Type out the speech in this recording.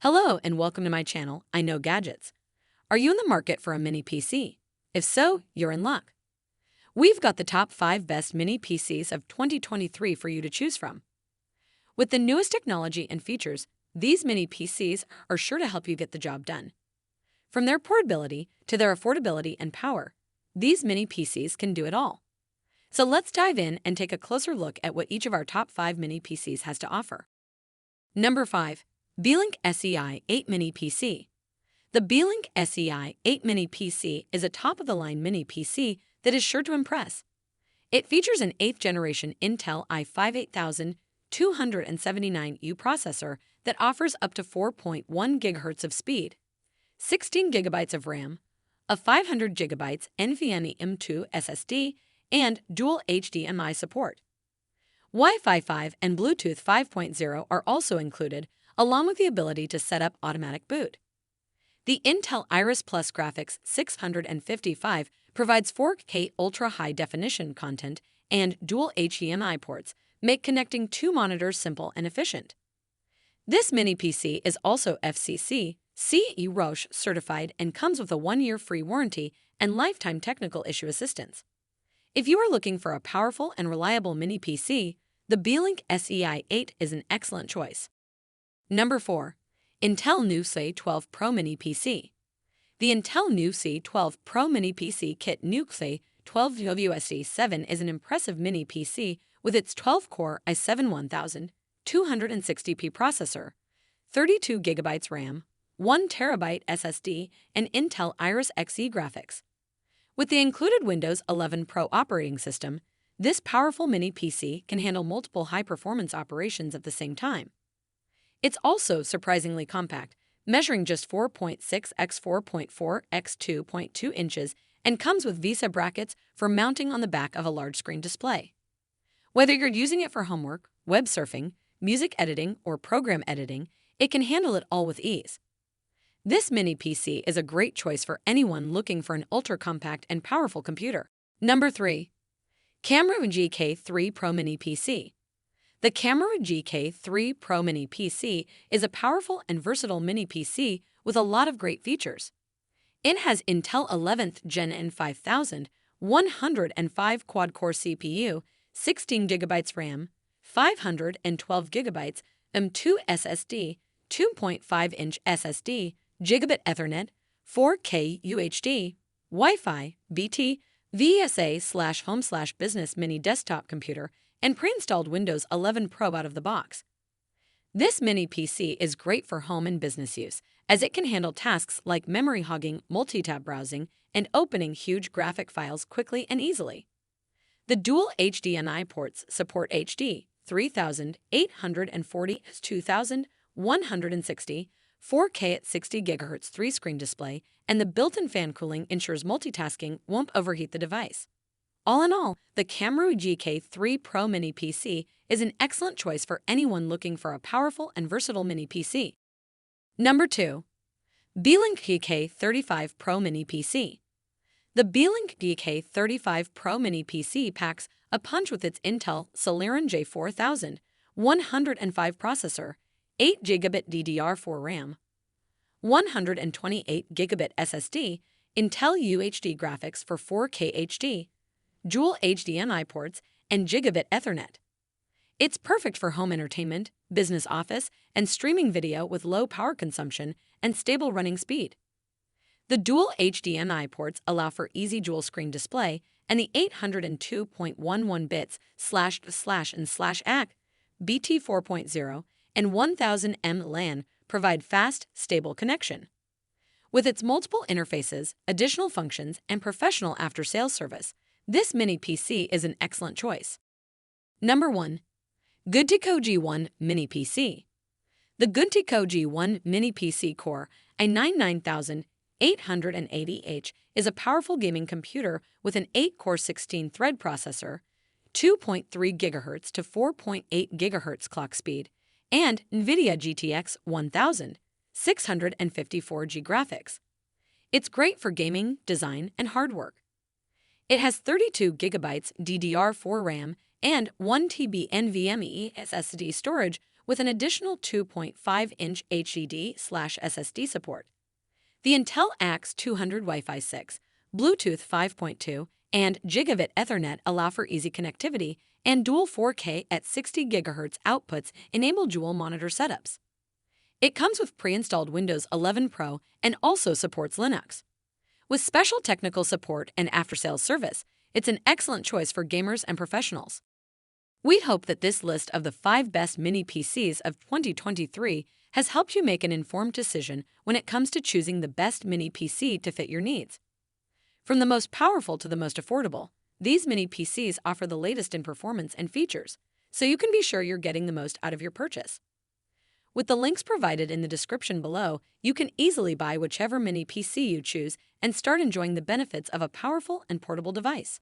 Hello and welcome to my channel, I Know Gadgets. Are you in the market for a mini PC? If so, you're in luck. We've got the top 5 best mini PCs of 2023 for you to choose from. With the newest technology and features, these mini PCs are sure to help you get the job done. From their portability to their affordability and power, these mini PCs can do it all. So let's dive in and take a closer look at what each of our top 5 mini PCs has to offer. Number 5. Beelink SEI 8 Mini PC. The Beelink SEI 8 Mini PC is a top-of-the-line mini PC that is sure to impress. It features an 8th generation Intel i5 8279U processor that offers up to 4.1 GHz of speed, 16 GB of RAM, a 500 GB NVMe M2 SSD, and dual HDMI support. Wi-Fi 5 and Bluetooth 5.0 are also included, along with the ability to set up automatic boot. The Intel Iris Plus Graphics 655 provides 4K ultra-high-definition content, and dual HDMI ports make connecting 2 monitors simple and efficient. This mini PC is also FCC CE Roche certified and comes with a 1-year free warranty and lifetime technical issue assistance. If you are looking for a powerful and reliable mini PC, the Beelink SEI 8 is an excellent choice. Number 4. Intel NUC 12 Pro Mini PC. The Intel NUC 12 Pro Mini PC kit NUC 12 USD7 is an impressive mini PC with its 12-core i7 1260p processor, 32 GB RAM, 1 TB SSD, and Intel Iris Xe graphics. With the included Windows 11 Pro operating system, this powerful mini PC can handle multiple high-performance operations at the same time. It's also surprisingly compact, measuring just 4.6 x 4.4 x 2.2 inches, and comes with VESA brackets for mounting on the back of a large screen display. Whether you're using it for homework, web surfing, music editing, or program editing, it can handle it all with ease. This mini PC is a great choice for anyone looking for an ultra-compact and powerful computer. Number 3. KAMRUI GK3 Pro Mini PC. The KAMRUI GK3 Pro Mini PC is a powerful and versatile mini PC with a lot of great features. It has Intel 11th Gen N5105 quad-core CPU, 16 GB RAM, 512 GB M2 SSD, 2.5-inch SSD, Gigabit Ethernet, 4K UHD, Wi-Fi, BT, VSA/home/business mini desktop computer, and pre-installed Windows 11 Pro out of the box. This mini PC is great for home and business use, as it can handle tasks like memory hogging, multi-tab browsing, and opening huge graphic files quickly and easily. The dual HDMI ports support HD 3840 2160, 4K at 60 GHz 3-screen display, and the built-in fan cooling ensures multitasking won't overheat the device. All in all, the KAMRUI GK3 Pro Mini PC is an excellent choice for anyone looking for a powerful and versatile mini PC. Number 2. Beelink GK35 Pro Mini PC. The Beelink GK35 Pro Mini PC packs a punch with its Intel Celeron J4105 processor, 8 GB DDR4 RAM, 128 GB SSD, Intel UHD graphics for 4K HD, dual HDMI ports, and Gigabit Ethernet. It's perfect for home entertainment, business office, and streaming video with low power consumption and stable running speed. The dual HDMI ports allow for easy dual-screen display, and the 802.11 bits //and/ACK, BT 4.0, and 1000 M LAN provide fast, stable connection. With its multiple interfaces, additional functions, and professional after-sales service, this mini PC is an excellent choice. Number 1. Goodtico G1 Mini PC. The Goodtico G1 Mini PC Core i9-9880H is a powerful gaming computer with an 8-core 16-thread processor, 2.3 GHz to 4.8 GHz clock speed, and NVIDIA GTX 1000 654G graphics. It's great for gaming, design, and hard work. It has 32 GB DDR4 RAM and 1 TB NVMe SSD storage with an additional 2.5-inch HDD/SSD support. The Intel NUC 200 Wi-Fi 6, Bluetooth 5.2, and Gigabit Ethernet allow for easy connectivity, and dual 4K at 60 GHz outputs enable dual monitor setups. It comes with pre-installed Windows 11 Pro and also supports Linux. With special technical support and after-sales service, it's an excellent choice for gamers and professionals. We hope that this list of the 5 best mini PCs of 2023 has helped you make an informed decision when it comes to choosing the best mini PC to fit your needs. From the most powerful to the most affordable, these mini PCs offer the latest in performance and features, so you can be sure you're getting the most out of your purchase. With the links provided in the description below, you can easily buy whichever mini PC you choose and start enjoying the benefits of a powerful and portable device.